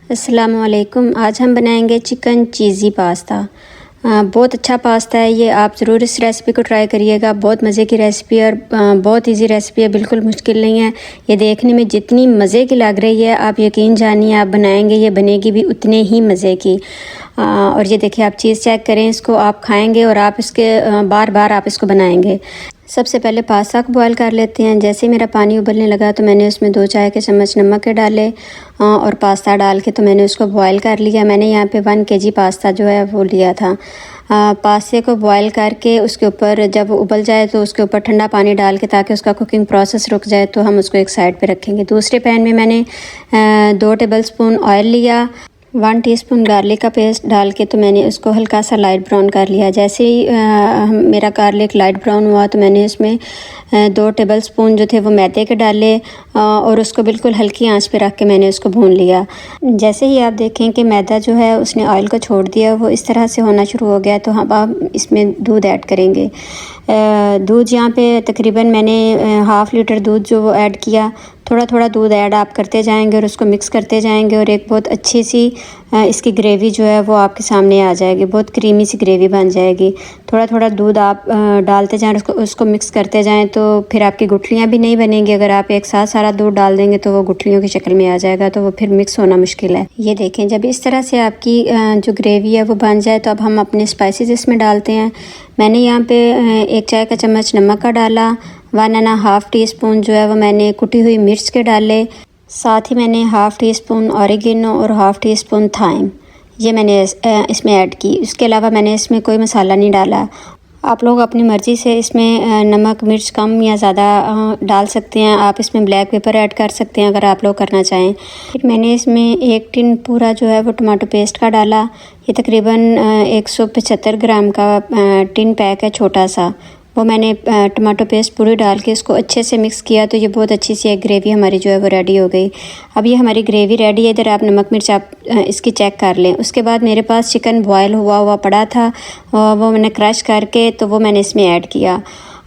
अस्सलामुअलैकुम। आज हम बनाएंगे चिकन चीज़ी पास्ता। बहुत अच्छा पास्ता है ये, आप ज़रूर इस रेसिपी को ट्राई करिएगा। बहुत मज़े की रेसिपी है और बहुत इजी रेसिपी है, बिल्कुल मुश्किल नहीं है। ये देखने में जितनी मज़े की लग रही है, आप यकीन जानिए आप बनाएंगे ये बनेगी भी उतने ही मज़े की। और ये देखिए, आप चीज़ चेक करें, इसको आप खाएंगे और आप इसके बार बार आप इसको बनाएंगे। सबसे पहले पास्ता को बॉयल कर लेते हैं। जैसे ही मेरा पानी उबलने लगा तो मैंने उसमें 2 चाय के चम्मच नमक के डाले और पास्ता डाल के तो मैंने उसको बॉयल कर लिया। मैंने यहाँ पे 1 kg पास्ता जो है वो लिया था। पास्ते को बॉयल करके उसके ऊपर जब उबल जाए तो उसके ऊपर ठंडा पानी डाल के, ताकि उसका कुकिंग प्रोसेस रुक जाए, तो हम उसको एक साइड पे रखेंगे। दूसरे पैन में मैंने 2 टेबलस्पून ऑयल लिया, 1 टीस्पून गार्लिक का पेस्ट डाल के तो मैंने उसको हल्का सा लाइट ब्राउन कर लिया। जैसे ही मेरा गार्लिक लाइट ब्राउन हुआ तो मैंने इसमें 2 टेबलस्पून जो थे वो मैदे के डाले और उसको बिल्कुल हल्की आंच पे रख के मैंने उसको भून लिया। जैसे ही आप देखें कि मैदा जो है उसने ऑयल को छोड़ दिया, वो इस तरह से होना शुरू हो गया, तो हम आप इसमें दूध ऐड करेंगे। दूध यहाँ पे तकरीबन मैंने 1/2 लीटर दूध जो वो ऐड किया। थोड़ा थोड़ा दूध ऐड आप करते जाएंगे और उसको मिक्स करते जाएंगे और एक बहुत अच्छी सी इसकी ग्रेवी जो है वो आपके सामने आ जाएगी। बहुत क्रीमी सी ग्रेवी बन जाएगी। थोड़ा थोड़ा दूध आप डालते जाएं, उसको मिक्स करते जाएं, तो फिर आपकी गुठलियाँ भी नहीं बनेंगी। अगर आप एक साथ सारा दूध डाल देंगे तो वो गुठलियों की शक्ल में आ जाएगा, तो वो फिर मिक्स होना मुश्किल है। ये देखें, जब इस तरह से आपकी जो ग्रेवी है वो बन जाए तो अब हम अपने स्पाइसेस इसमें डालते हैं। मैंने यहाँ पे 1 चाय का चम्मच नमक का डाला, 1.5 टीस्पून जो है वो मैंने कुटी हुई मिर्च के डाले, साथ ही मैंने 1/2 टीस्पून ऑरिगेनो और 1/2 टीस्पून थाइम ये मैंने इसमें ऐड की। इसके अलावा मैंने इसमें कोई मसाला नहीं डाला। आप लोग अपनी मर्ज़ी से इसमें नमक मिर्च कम या ज़्यादा डाल सकते हैं। आप इसमें ब्लैक पेपर ऐड कर सकते हैं अगर आप लोग करना चाहें। फिर मैंने इसमें 1 टिन पूरा जो है वो टमाटो पेस्ट का डाला। ये तकरीबन 175 ग्राम का टिन पैक है, छोटा सा। वो मैंने टमाटो पेस्ट पूरी डाल के इसको अच्छे से मिक्स किया, तो ये बहुत अच्छी सी एक ग्रेवी हमारी जो है वो रेडी हो गई। अब ये हमारी ग्रेवी रेडी है। इधर आप नमक मिर्च आप इसकी चेक कर लें। उसके बाद मेरे पास चिकन बॉयल हुआ पड़ा था, वो मैंने क्रश करके तो वो मैंने इसमें ऐड किया।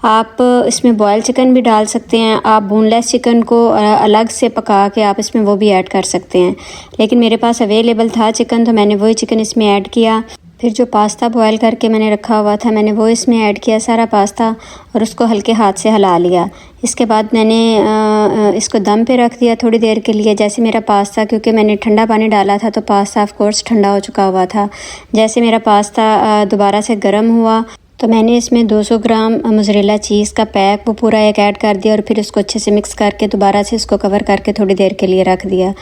आप इसमें बॉयल चिकन भी डाल सकते हैं। आप बोनलेस चिकन को अलग से पका के आप इसमें वो भी ऐड कर सकते हैं, लेकिन मेरे पास अवेलेबल था चिकन, तो मैंने वही चिकन इसमें ऐड किया। फिर जो पास्ता बॉयल करके मैंने रखा हुआ था, मैंने वो इसमें ऐड किया सारा पास्ता और उसको हल्के हाथ से हिला लिया। इसके बाद मैंने इसको दम पे रख दिया थोड़ी देर के लिए। जैसे मेरा पास्ता, क्योंकि मैंने ठंडा पानी डाला था तो पास्ता ऑफ कोर्स ठंडा हो चुका हुआ था। जैसे मेरा पास्ता दोबारा से गर्म हुआ तो मैंने इसमें 200 ग्राम मोज़रेला चीज़ का पैक वो पूरा एक ऐड कर दिया और फिर इसको अच्छे से मिक्स करके दोबारा से इसको कवर करके थोड़ी देर के लिए रख दिया।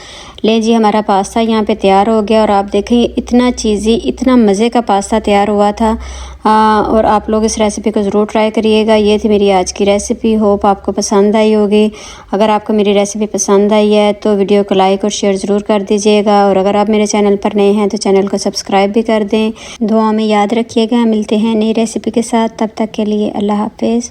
ले जी, हमारा पास्ता यहाँ पे तैयार हो गया और आप देखें इतना चीज़ी, इतना मज़े का पास्ता तैयार हुआ था। और आप लोग इस रेसिपी को ज़रूर ट्राई करिएगा। ये थी मेरी आज की रेसिपी। होप आपको पसंद आई होगी। अगर आपको मेरी रेसिपी पसंद आई है तो वीडियो को लाइक और शेयर ज़रूर कर दीजिएगा, और अगर आप मेरे चैनल पर नए हैं तो चैनल को सब्सक्राइब भी कर दें। दुआ में याद रखिएगा। मिलते हैं नई रेसिपी के साथ, तब तक के लिए अल्लाह हाफिज़।